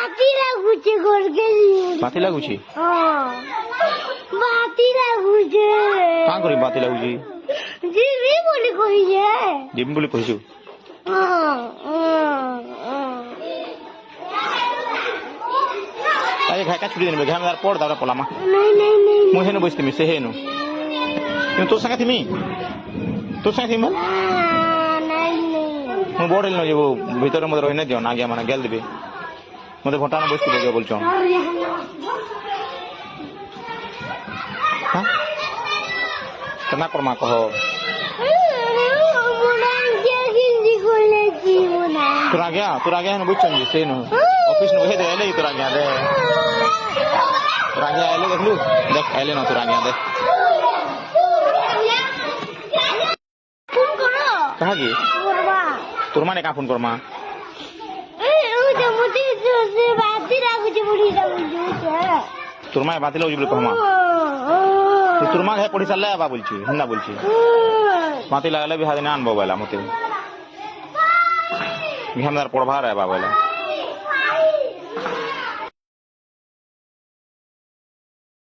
ବାତି ଲାଗୁଛି ଘରକେ ବାତି ଲାଗୁଛି ବାତି ଲାଗୁଛି କାଁ କରି ବାତି ଲାଗୁଛି ଯିବି ବୋଲି କହିଛେ ଯିବି ବୋଲି କହିଛୁ ଆରେ ଘାଟା ଛୁଟି ଦେନି ଘା ତାର ପଡ ତାର ପଲାମା ମୁଁ ହେନୁ ବସିଥିମି ସେ ହେନୁ କିନ୍ତୁ ତୋ ସାଙ୍ଗେ ଥିମି ତୋ ସାଙ୍ଗେ ଥିମି ମୁଁ ବଡ଼ ହେଲି ନ ଯିବୁ ଭିତରେ ମତେ ରହିନେ ଦିଅ ଆଜ୍ଞା ମାନେ ଗେଲ ଦେବି ମତେ ଘଣ୍ଟାନ ବସିଥିବ ଯିବ ବୋଲଛନ୍ କେନା କର୍ମା କହ তোর আগে হেন বুঝছেন যে সেই অফিস নে দে এলে তোর আগে দে তোর আগে এলে দেখলু দেখ এলে না তোর আগে দে কাহা কি তোর মানে কা ফোন করমা তোর মায় বাতিল হইবি কহমা তোর মা হে পড়ি সারলে আবা বলছি হিন্দা বলছি বাতি লাগলে বিহাদিনে আনবো বলা মতে বিহামদার পড়বার আবা বলা